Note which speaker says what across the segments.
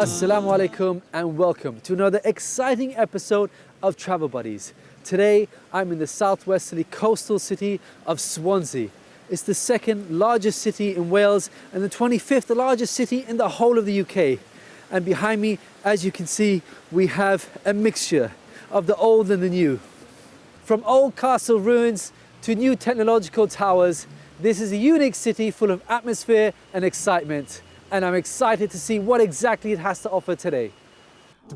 Speaker 1: Assalamu alaikum and welcome to another exciting episode of Travel Buddies. Today I'm in the southwesterly coastal city of Swansea. It's the second largest city in Wales and the 25th largest city in the whole of the UK. And behind me, as you can see, we have a mixture of the old and the new. From old castle ruins to new technological towers, this is a unique city full of atmosphere and excitement. And I'm excited to see what exactly it has to offer today.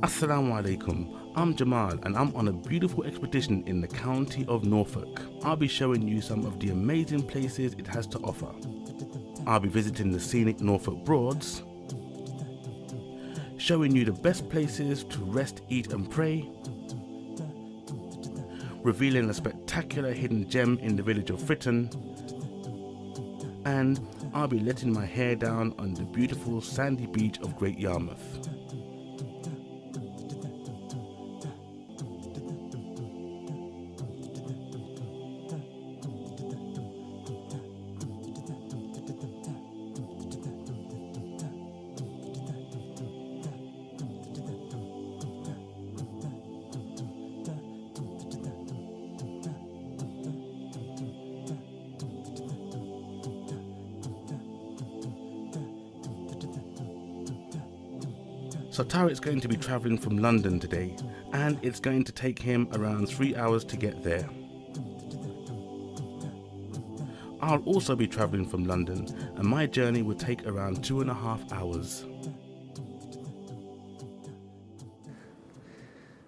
Speaker 2: Assalamu alaikum, I'm Jamaal and I'm on a beautiful expedition in the county of Norfolk. I'll be showing you some of the amazing places it has to offer. I'll be visiting the scenic Norfolk Broads, showing you the best places to rest, eat and pray, revealing a spectacular hidden gem in the village of Fritton, and I'll be letting my hair down on the beautiful sandy beach of Great Yarmouth. So Tarek's going to be travelling from London today, and it's going to take him around 3 hours to get there. I'll also be travelling from London, and my journey will take around 2.5 hours.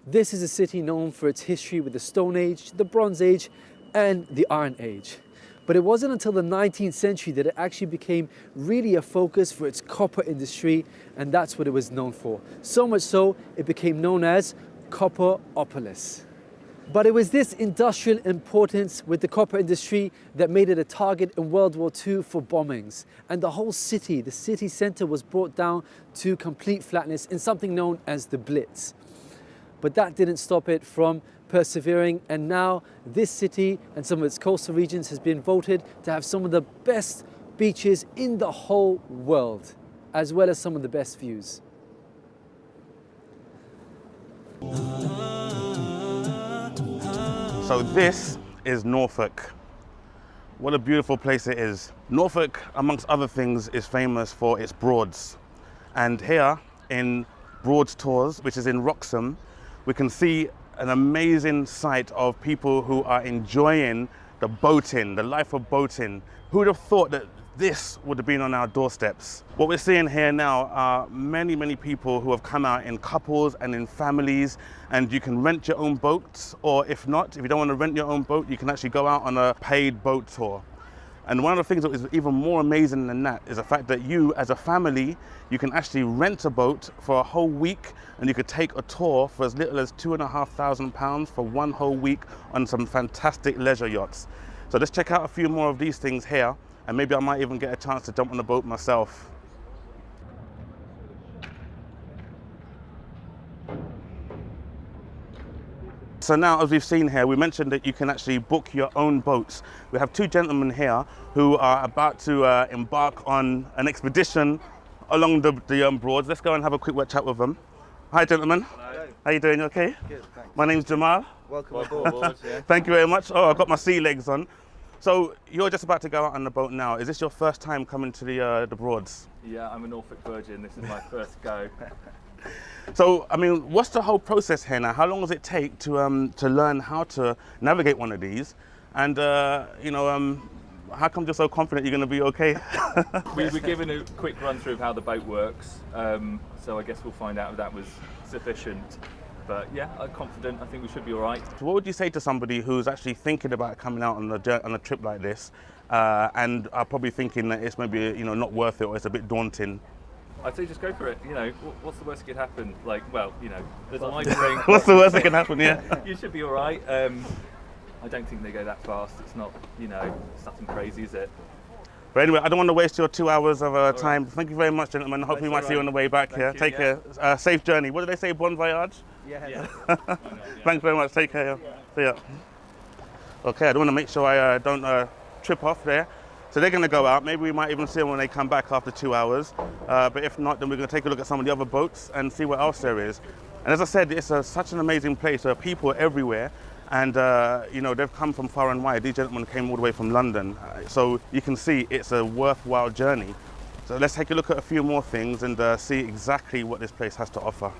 Speaker 1: This is a city known for its history with the Stone Age, the Bronze Age, and the Iron Age. But it wasn't until the 19th century that it actually became really a focus for its copper industry, and that's what it was known for. So much so, it became known as Copperopolis. But it was this industrial importance with the copper industry that made it a target in World War II for bombings. And the whole city, the city centre, was brought down to complete flatness in something known as the Blitz. But that didn't stop it from persevering, and now this city and some of its coastal regions has been voted to have some of the best beaches in the whole world, as well as some of the best views.
Speaker 2: So this is Norfolk. What a beautiful place it is. Norfolk, amongst other things, is famous for its Broads. And here in Broads Tours, which is in Wroxham, we can see an amazing sight of people who are enjoying the boating, the life of boating. Who would have thought that this would have been on our doorsteps? What we're seeing here now are many people who have come out in couples and in families, and you can rent your own boats, or if not, if you don't want to rent your own boat, you can actually go out on a paid boat tour. And one of the things that is even more amazing than that is the fact that you, as a family, you can actually rent a boat for a whole week, and you could take a tour for as little as £2,500 for one whole week on some fantastic leisure yachts. So let's check out a few more of these things here, and maybe I might even get a chance to jump on the boat myself. So now, as we've seen here, we mentioned that you can actually book your own boats. We have two gentlemen here who are about to embark on an expedition along the Broads. Let's go and have a quick chat with them. Hi, gentlemen.
Speaker 3: Hello.
Speaker 2: How you doing? You okay?
Speaker 3: Good, thanks.
Speaker 2: My name's Jamaal.
Speaker 3: Welcome aboard. Yeah.
Speaker 2: Thank you very much. Oh, I've got my sea legs on. So you're just about to go out on the boat now. Is this your first time coming to the Broads?
Speaker 3: Yeah, I'm a Norfolk virgin. This is my first go.
Speaker 2: So, I mean, what's the whole process here now? How long does it take to learn how to navigate one of these? And, how come you're so confident you're going to be okay?
Speaker 3: We were given a quick run through of how the boat works, so I guess we'll find out if that was sufficient. But yeah, I'm confident. I think we should be all right.
Speaker 2: So what would you say to somebody who's actually thinking about coming out on a trip like this, and are probably thinking that it's maybe not worth it, or it's a bit daunting?
Speaker 3: I'd say just go for it. What's the worst that could happen? There's a life ring.
Speaker 2: What's the worst that can happen? Yeah.
Speaker 3: You should be all right. I don't think they go that fast. It's not, it's nothing crazy, is it?
Speaker 2: But anyway, I don't want to waste your 2 hours of time.
Speaker 3: Right.
Speaker 2: Thank you very much, gentlemen. Hope we might see you
Speaker 3: right.
Speaker 2: on the way back here. Take care. Safe journey. What did they say? Bon voyage?
Speaker 3: Yeah.
Speaker 2: Thanks very much. Take care. See ya. Okay, I don't want to make sure I don't trip off there. So they're going to go out. Maybe we might even see them when they come back after 2 hours. But if not, then we're going to take a look at some of the other boats and see what else there is. And as I said, it's such an amazing place. There are people everywhere. And, you know, they've come from far and wide. These gentlemen came all the way from London. So you can see it's a worthwhile journey. So let's take a look at a few more things and see exactly what this place has to offer.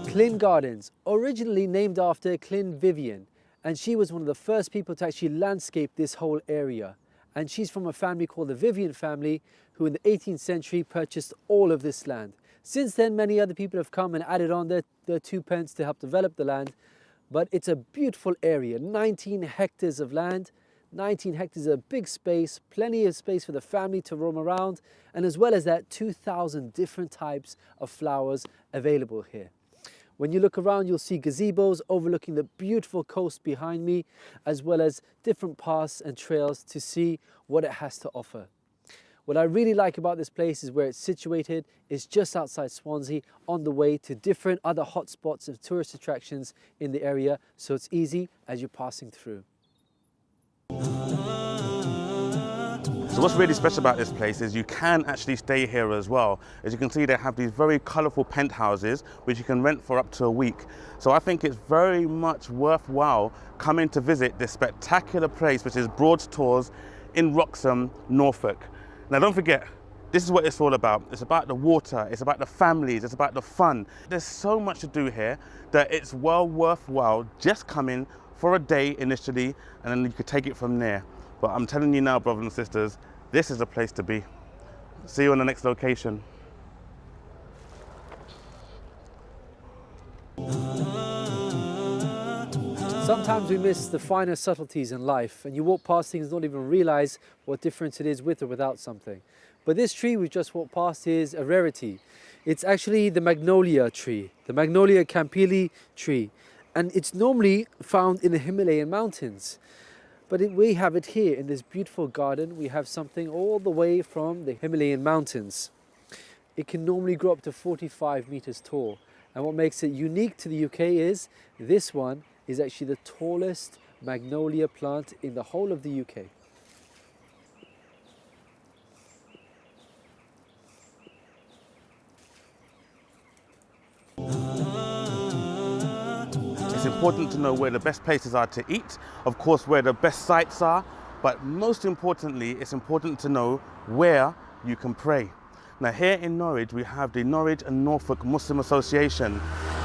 Speaker 1: Klin Gardens, originally named after Klin Vivian, and she was one of the first people to actually landscape this whole area. And she's from a family called the Vivian family, who in the 18th century purchased all of this land. Since then, many other people have come and added on their 2 pence to help develop the land. But it's a beautiful area, 19 hectares of land. 19 hectares is a big space, plenty of space for the family to roam around. And as well as that, 2,000 different types of flowers available here. When you look around, you'll see gazebos overlooking the beautiful coast behind me, as well as different paths and trails to see what it has to offer. What I really like about this place is where it's situated. It's just outside Swansea, on the way to different other hotspots of tourist attractions in the area, so it's easy as you're passing through.
Speaker 2: So what's really special about this place is you can actually stay here as well. As you can see, they have these very colourful penthouses which you can rent for up to a week. So I think it's very much worthwhile coming to visit this spectacular place, which is Broads Tors in Wroxham, Norfolk. Now don't forget, this is what it's all about. It's about the water, it's about the families, it's about the fun. There's so much to do here that it's well worthwhile just coming for a day initially, and then you could take it from there. But I'm telling you now, brothers and sisters, this is a place to be. See you on the next location.
Speaker 1: Sometimes we miss the finer subtleties in life, and you walk past things and don't even realize what difference it is with or without something. But this tree we just walked past is a rarity. It's actually the magnolia tree, the Magnolia campili tree, and it's normally found in the Himalayan mountains. But we have it here in this beautiful garden. We have something all the way from the Himalayan mountains. It can normally grow up to 45 meters tall. And what makes it unique to the UK is this one is actually the tallest magnolia plant in the whole of the UK.
Speaker 2: It's important to know where the best places are to eat, of course where the best sites are, but most importantly, it's important to know where you can pray. Now here in Norwich, we have the Norwich and Norfolk Muslim Association,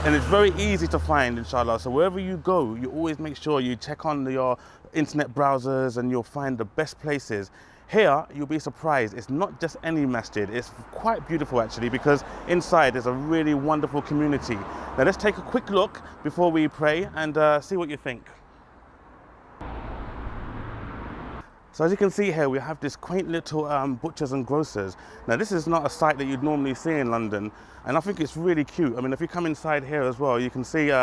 Speaker 2: and it's very easy to find, inshallah. So wherever you go, you always make sure you check on your internet browsers and you'll find the best places. Here, you'll be surprised, it's not just any masjid, it's quite beautiful actually, because inside there's a really wonderful community. Now let's take a quick look before we pray and see what you think. So as you can see here, we have this quaint little butchers and grocers. Now this is not a sight that you'd normally see in London, and I think it's really cute. I mean, if you come inside here as well, you can see,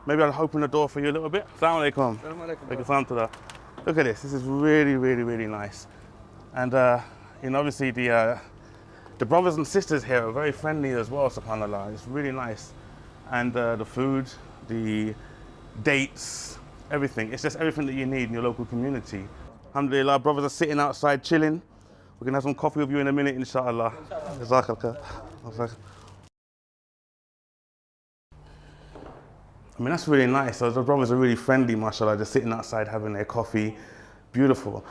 Speaker 2: maybe I'll open the door for you a little bit. Assalamu alaikum. Look at this is really, really, really nice. And you know, obviously the brothers and sisters here are very friendly as well, subhanAllah. It's really nice. And the food, the dates, everything. It's just everything that you need in your local community. Alhamdulillah, brothers are sitting outside chilling. We're gonna have some coffee with you in a minute, inshallah. I mean, that's really nice. The brothers are really friendly, mashallah, just sitting outside having their coffee. Beautiful.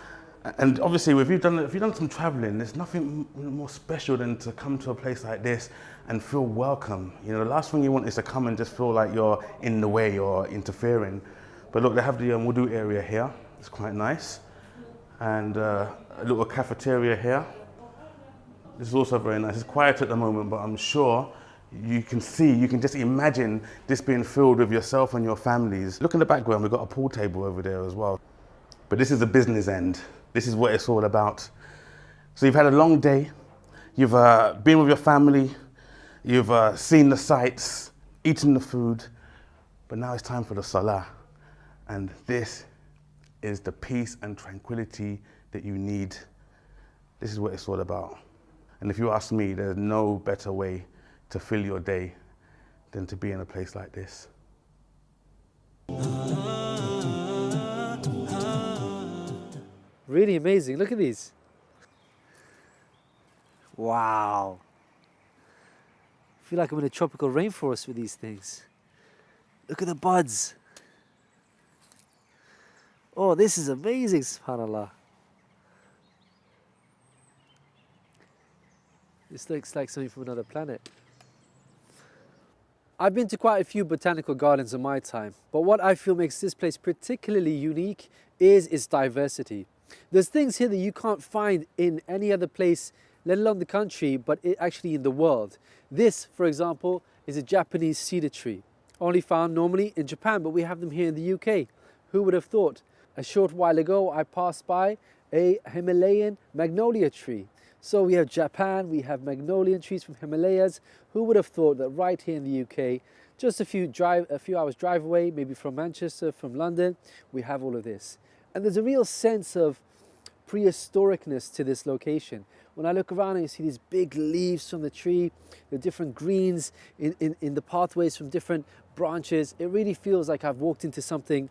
Speaker 2: And obviously, if you've done some traveling, there's nothing more special than to come to a place like this and feel welcome. You know, the last thing you want is to come and just feel like you're in the way or interfering. But look, they have the wudu area here. It's quite nice. And a little cafeteria here. This is also very nice. It's quiet at the moment, but I'm sure you can just imagine this being filled with yourself and your families. Look in the background, we've got a pool table over there as well. But this is the business end. This is what it's all about. So you've had a long day, you've been with your family, you've seen the sights, eaten the food, but now it's time for the salah. And this is the peace and tranquility that you need. This is what it's all about. And if you ask me, there's no better way to fill your day than to be in a place like this.
Speaker 1: Really amazing. Look at these. Wow. I feel like I'm in a tropical rainforest with these things. Look at the buds. Oh, this is amazing, subhanAllah. This looks like something from another planet. I've been to quite a few botanical gardens in my time, but what I feel makes this place particularly unique is its diversity. There's things here that you can't find in any other place, let alone the country, but actually in the world. This, for example, is a Japanese cedar tree, only found normally in Japan, but we have them here in the UK. Who would have thought? A short while ago, I passed by a Himalayan magnolia tree. So we have Japan, we have magnolian trees from Himalayas. Who would have thought that right here in the UK, just a few hours drive away, maybe from Manchester, from London, we have all of this. And there's a real sense of prehistoricness to this location. When I look around and you see these big leaves from the tree, the different greens in the pathways from different branches, it really feels like I've walked into something,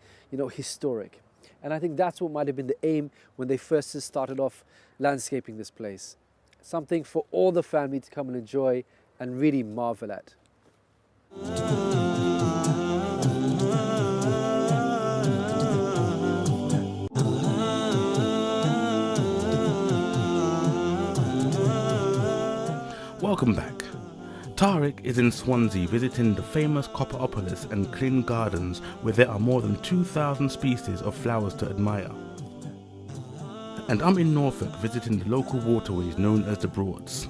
Speaker 1: historic. And I think that's what might have been the aim when they first started off landscaping this place. Something for all the family to come and enjoy and really marvel at.
Speaker 2: Welcome back. Tariq is in Swansea visiting the famous Copperopolis and Klin Gardens, where there are more than 2,000 species of flowers to admire. And I'm in Norfolk visiting the local waterways known as the Broads.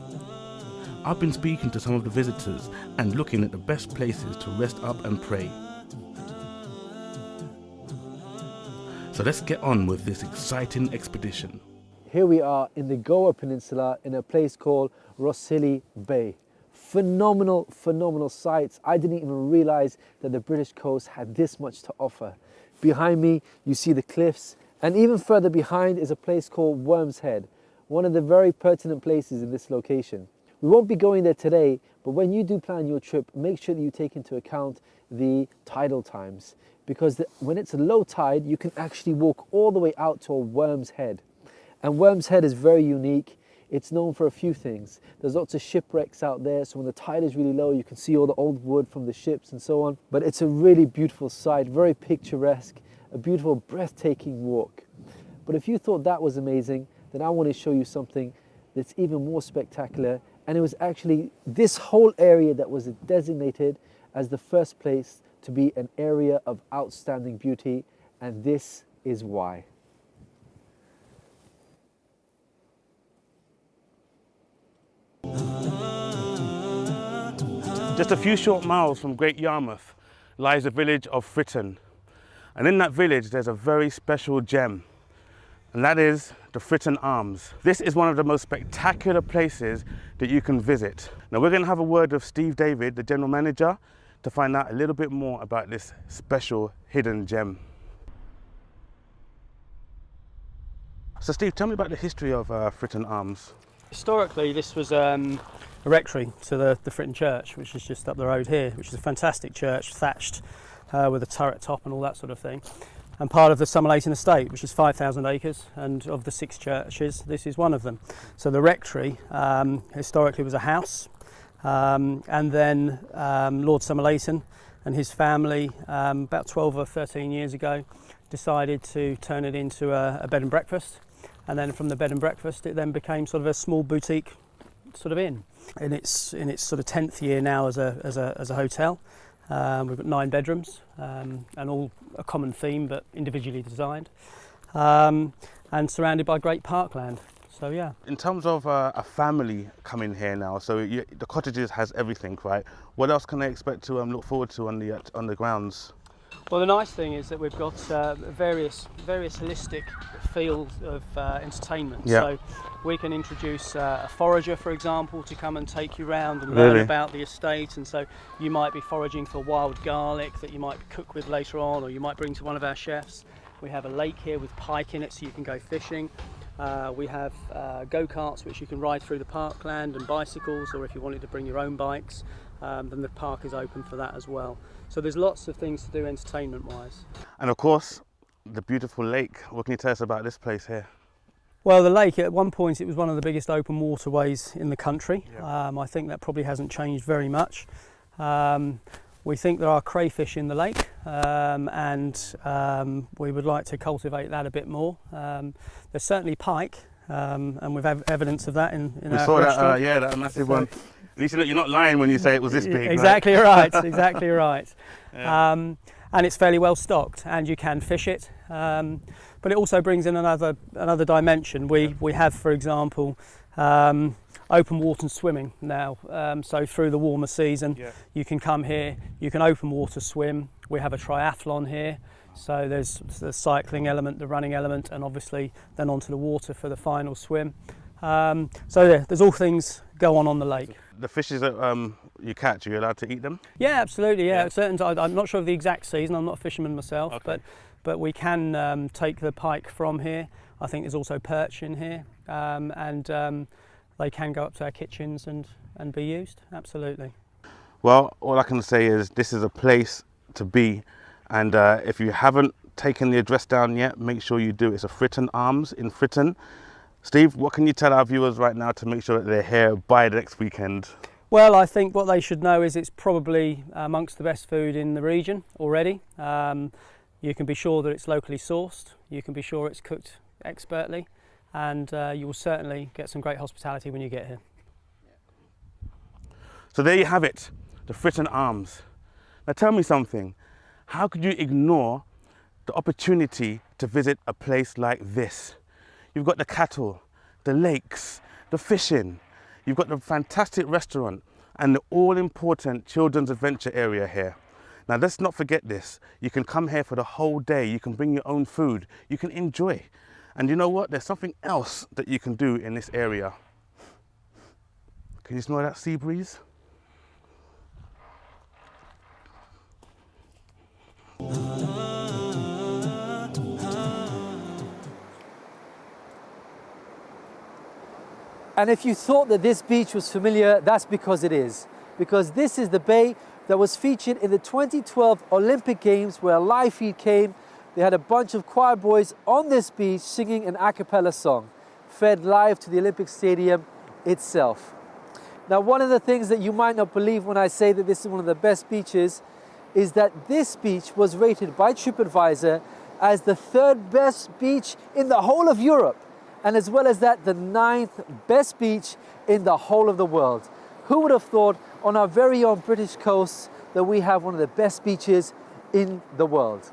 Speaker 2: I've been speaking to some of the visitors and looking at the best places to rest up and pray. So let's get on with this exciting expedition.
Speaker 1: Here we are in the Goa Peninsula in a place called Rosylley Bay. Phenomenal, phenomenal sights. I didn't even realize that the British coast had this much to offer. Behind me, you see the cliffs, and even further behind is a place called Worm's Head, one of the very pertinent places in this location. We won't be going there today, but when you do plan your trip, make sure that you take into account the tidal times, because when it's a low tide, you can actually walk all the way out to Worm's Head. And Worm's Head is very unique. It's known for a few things. There's lots of shipwrecks out there, so when the tide is really low, you can see all the old wood from the ships and so on. But it's a really beautiful sight, very picturesque, a beautiful, breathtaking walk. But if you thought that was amazing, then I want to show you something that's even more spectacular. And it was actually this whole area that was designated as the first place to be an area of outstanding beauty, and this is why.
Speaker 2: Just a few short miles from Great Yarmouth lies the village of Fritton. And in that village, there's a very special gem, and that is the Fritton Arms. This is one of the most spectacular places that you can visit. Now we're going to have a word with Steve David, the general manager, to find out a little bit more about this special hidden gem. So Steve, tell me about the history of Fritton Arms.
Speaker 4: Historically, this was a rectory to the Fritton Church, which is just up the road here, which is a fantastic church, thatched with a turret top and all that sort of thing. And part of the Somerleyton estate, which is 5,000 acres, and of the 6 churches, this is one of them. So the rectory historically was a house, and then Lord Somerleyton and his family, about 12 or 13 years ago, decided to turn it into a bed and breakfast. And then from the bed and breakfast, it then became sort of a small boutique sort of inn. In its sort of 10th year now as a hotel. We've got 9 bedrooms, and all a common theme but individually designed, and surrounded by great parkland. So yeah.
Speaker 2: In terms of a family coming here now, so the cottages has everything, right? What else can they expect to look forward to on the grounds?
Speaker 4: Well, the nice thing is that we've got various holistic fields of entertainment.
Speaker 2: Yeah.
Speaker 4: So we can introduce a forager, for example, to come and take you around and learn about the estate. And so you might be foraging for wild garlic that you might cook with later on, or you might bring to one of our chefs. We have a lake here with pike in it, so you can go fishing. We have go-karts which you can ride through the parkland, and bicycles, or if you wanted to bring your own bikes, then the park is open for that as well. So there's lots of things to do entertainment-wise.
Speaker 2: And of course, the beautiful lake. What can you tell us about this place here?
Speaker 4: Well, the lake, at one point, it was one of the biggest open waterways in the country.
Speaker 2: Yeah.
Speaker 4: I think that probably hasn't changed very much. We think there are crayfish in the lake, and we would like to cultivate that a bit more. There's certainly pike, and we've had evidence of that in
Speaker 2: We
Speaker 4: our
Speaker 2: saw
Speaker 4: restaurant.
Speaker 2: that, that massive one. At least you're not lying when you say it was this big.
Speaker 4: Exactly right, exactly right.
Speaker 2: Yeah.
Speaker 4: And it's fairly well stocked, and you can fish it. But it also brings in another dimension. We have, for example, open water swimming now. So through the warmer season, you can come here, you can open water swim. We have a triathlon here. So there's the cycling element, the running element, and obviously then onto the water for the final swim. There's all things go on the lake.
Speaker 2: The fishes that you catch, are you allowed to eat them?
Speaker 4: Yeah, absolutely. Yeah,
Speaker 2: Yeah.
Speaker 4: certain. I'm not sure of the exact season. I'm not a fisherman myself,
Speaker 2: Okay.
Speaker 4: but we can take the pike from here. I think there's also perch in here, and they can go up to our kitchens and be used. Absolutely.
Speaker 2: Well, all I can say is this is a place to be, and if you haven't taken the address down yet, make sure you do. It's a Fritton Arms in Fritton. Steve, what can you tell our viewers right now to make sure that they're here by next weekend?
Speaker 4: Well, I think what they should know is it's probably amongst the best food in the region already. You can be sure that it's locally sourced. You can be sure it's cooked expertly, and you will certainly get some great hospitality when you get here.
Speaker 2: So there you have it, the Fritton Arms. Now tell me something, how could you ignore the opportunity to visit a place like this? You've got the cattle, the lakes, the fishing, you've got the fantastic restaurant and the all-important children's adventure area here. Now let's not forget this, you can come here for the whole day, you can bring your own food, you can enjoy. And you know what, there's something else that you can do in this area. Can you smell that sea breeze?
Speaker 1: And if you thought that this beach was familiar, that's because it is. Because this is the bay that was featured in the 2012 Olympic Games where a live feed came. They had a bunch of choir boys on this beach singing an a cappella song, fed live to the Olympic Stadium itself. Now, one of the things that you might not believe when I say that this is one of the best beaches is that this beach was rated by TripAdvisor as the 3rd best beach in the whole of Europe. And as well as that, the 9th best beach in the whole of the world. Who would have thought on our very own British coast that we have one of the best beaches in the world?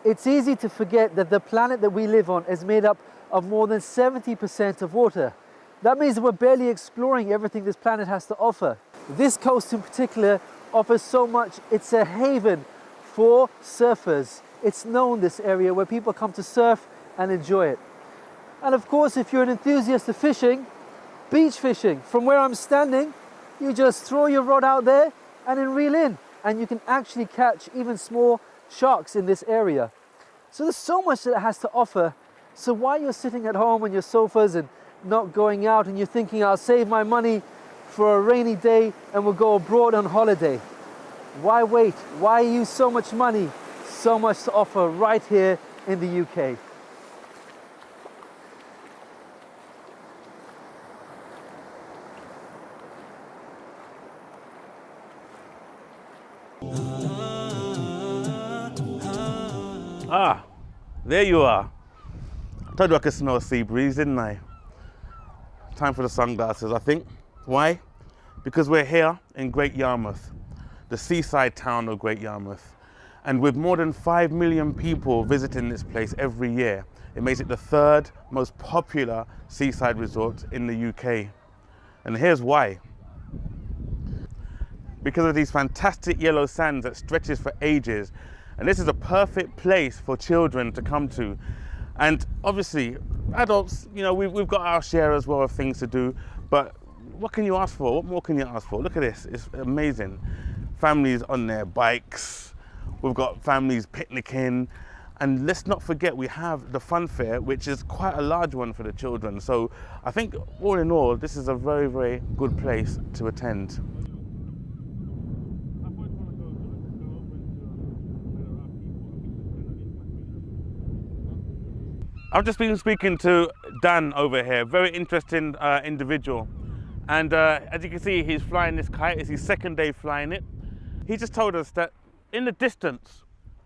Speaker 1: It's easy to forget that the planet that we live on is made up of more than 70% of water. That means that we're barely exploring everything this planet has to offer. This coast in particular offers so much. It's a haven for surfers. It's known, this area, where people come to surf and enjoy it. And of course, if you're an enthusiast of fishing, beach fishing, from where I'm standing, you just throw your rod out there and then reel in, and you can actually catch even small sharks in this area. So there's so much that it has to offer. So while you're sitting at home on your sofas and not going out and you're thinking, I'll save my money for a rainy day and we'll go abroad on holiday, why wait? Why use so much money? So much to offer right here in the UK.
Speaker 2: Ah, there you are. I told you I could smell a sea breeze, didn't I? Time for the sunglasses, I think. Why? Because we're here in Great Yarmouth, the seaside town of Great Yarmouth. And with more than 5 million people visiting this place every year, it makes it the 3rd most popular seaside resort in the UK. And here's why. Because of these fantastic yellow sands that stretches for ages. And this is a perfect place for children to come to. And obviously, adults, you know, we've got our share as well of things to do, but what can you ask for? What more can you ask for? Look at this, it's amazing. Families on their bikes, we've got families picnicking, and let's not forget we have the fun fair, which is quite a large one for the children. So I think all in all, this is a very, very good place to attend. I've just been speaking to Dan over here, very interesting individual. And as you can see, he's flying this kite. It's his second day flying it. He just told us that in the distance,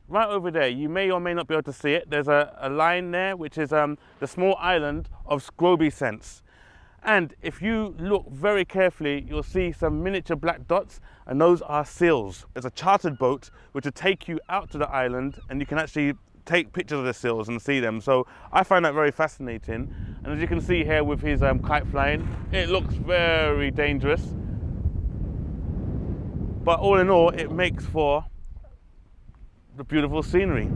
Speaker 2: right over there, you may or may not be able to see it, there's a line there, which is the small island of Scroby Sense. And if you look very carefully, you'll see some miniature black dots, and those are seals. There's a chartered boat which will take you out to the island, and you can actually take pictures of the seals and see them. So I find that very fascinating. And as you can see here with his kite flying, it looks very dangerous. But all in all, it makes for the beautiful scenery.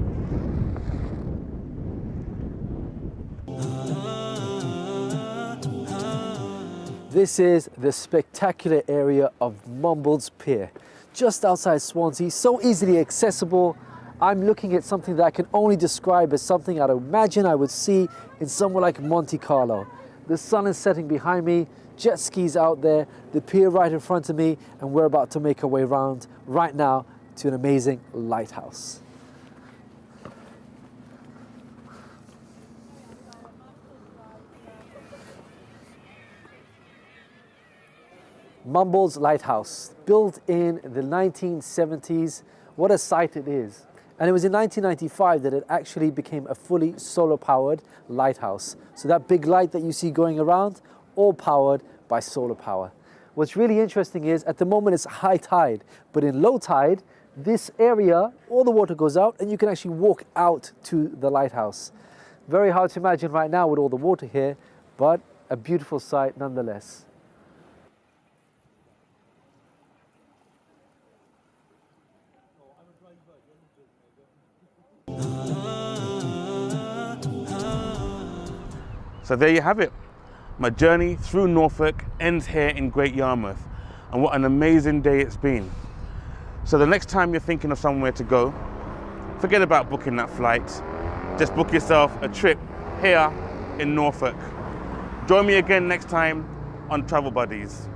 Speaker 1: This is the spectacular area of Mumbles Pier, just outside Swansea, so easily accessible. I'm looking at something that I can only describe as something I'd imagine I would see in somewhere like Monte Carlo. The sun is setting behind me, jet skis out there, the pier right in front of me, and we're about to make our way around right now to an amazing lighthouse. Mumbles Lighthouse, built in the 1970s. What a sight it is. And it was in 1995 that it actually became a fully solar-powered lighthouse. So that big light that you see going around, all powered by solar power. What's really interesting is, at the moment it's high tide, but in low tide, this area, all the water goes out and you can actually walk out to the lighthouse. Very hard to imagine right now with all the water here, but a beautiful sight nonetheless.
Speaker 2: So there you have it. My journey through Norfolk ends here in Great Yarmouth, and what an amazing day it's been. So the next time you're thinking of somewhere to go, forget about booking that flight. Just book yourself a trip here in Norfolk. Join me again next time on Travel Buddies.